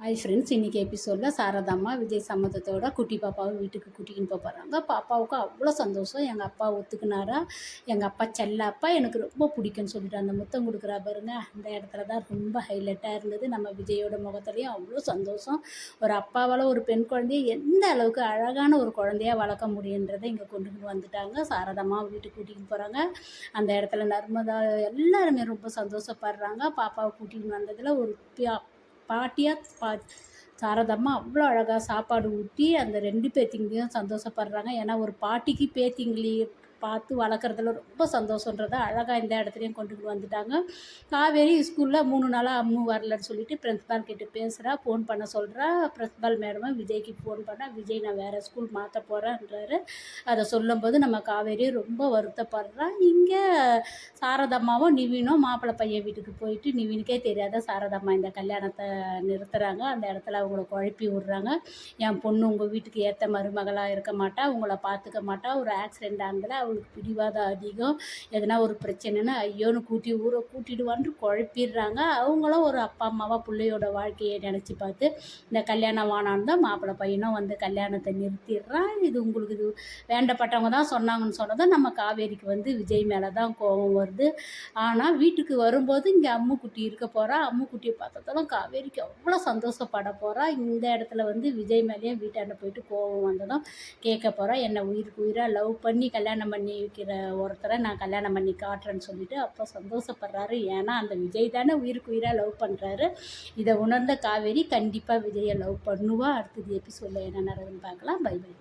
Hi friends, இன்றைக்கி எபிசோடில் சாரதாம்மா விஜய் சம்மதத்தோட குட்டி பாப்பாவை வீட்டுக்கு கூட்டிகின்னு போகிறாங்க. பாப்பாவுக்கு அவ்வளோ சந்தோஷம். எங்கள் அப்பா ஒத்துக்குனாரா, எங்கள் அப்பா செல்லப்பா எனக்கு ரொம்ப பிடிக்கும்னு சொல்லிட்டு அந்த முத்தம் கொடுக்குறா பாருங்க, அந்த இடத்துல தான் ரொம்ப ஹைலைட்டாக இருந்தது. நம்ம விஜயோட முகத்துலேயும் அவ்வளோ சந்தோஷம். ஒரு அப்பாவால் ஒரு பெண் குழந்தைய எந்த அளவுக்கு அழகான ஒரு குழந்தையாக வளர்க்க முடியுன்றதை இங்கே கொண்டுட்டு வந்துட்டாங்க. சாரதாம்மா வீட்டுக்கு கூட்டிகிட்டு போகிறாங்க. அந்த இடத்துல நர்மதா எல்லாருமே ரொம்ப சந்தோஷப்படுறாங்க. பாப்பாவை கூட்டிகிட்டு வந்ததில் ஒரு பாட்டியாக சாரதாம்மா அவ்வளோ அழகாக சாப்பாடு ஊட்டி அந்த 2 பேத்திங்களையும் சந்தோஷப்படுறாங்க. ஏன்னா ஒரு பாட்டிக்கு பேத்திங்களி பார்த்து வளர்க்குறதுல ரொம்ப சந்தோஷன்றதை அழகாக இந்த இடத்துலையும் கொண்டுட்டு வந்துட்டாங்க. காவேரி ஸ்கூலில் 3 நாளாக அம்மு வரலன்னு சொல்லிட்டு பிரின்ஸ்பால் கிட்ட பேசுகிறா, ஃபோன் பண்ண சொல்கிறா. பிரின்ஸ்பால் மேடமும் விஜய்க்கு ஃபோன் பண்ணால் விஜய் நான் வேறு ஸ்கூல் மாற்ற போகிறேன்றாரு. அதை சொல்லும்போது நம்ம காவேரி ரொம்ப வருத்தப்படுறா. இங்கே சாரதாம்மாவும் நிவினும் மாப்பிள்ளை பையன் வீட்டுக்கு போயிட்டு நிவினுக்கே தெரியாத சாரதாம்மா இந்த கல்யாணத்தை நிறுத்துகிறாங்க. அந்த இடத்துல அவங்கள குழப்பி விட்றாங்க. என் பொண்ணு உங்கள் வீட்டுக்கு ஏற்ற மருமகளாக இருக்க மாட்டா, உங்களை பார்த்துக்க மாட்டா, ஒரு ஆக்சிடெண்ட் ஆனதில் அவளுக்கு பிடிவாதம் அதிகம், எதனா ஒரு பிரச்சனைன்னு ஐயோன்னு ஊரை கூட்டிடுவான்னு குழப்பிடுறாங்க. அவங்களும் ஒரு அப்பா அம்மாவாக பிள்ளையோட வாழ்க்கையை நினச்சி பார்த்து இந்த கல்யாணம் வானான்னு தான் மாப்பிள்ளை பையனும் வந்து கல்யாணத்தை நிறுத்திடுறான். இது உங்களுக்கு இது வேண்டப்பட்டவங்க தான் சொன்னாங்கன்னு சொன்னதும் நம்ம காவேரிக்கு வந்து விஜய் மேலே தான் கோபம் வருது. ஆனால் வீட்டுக்கு வரும்போது இங்கே அம்முக்குட்டி இருக்க போகிறா. அம்முக்குட்டியை பார்த்ததாலும் காவேரிக்கு அவ்வளோ சந்தோஷப்பட போகிறா. இந்த இடத்துல வந்து விஜய் மேலேயே வீட்டாண்ட போயிட்டு கோபம் வந்ததும் கேட்க போகிறா, என்னை உயிருக்கு உயிராக லவ் பண்ணி கல்யாணம் பண்ணி வைக்கிற ஒருத்தரை நான் கல்யாணம் பண்ணி காட்டுறேன்னு சொல்லிட்டு அப்போ சந்தோஷப்படுறாரு. ஏன்னா அந்த விஜய் தானே உயிருக்கு உயிராக லவ் பண்ணுறாரு. இதை உணர்ந்த காவேரி கண்டிப்பாக விஜயை லவ் பண்ணுவா. அடுத்தது எபிசோடில் என்ன நடக்குதுன்னு பார்க்கலாம். Bye by.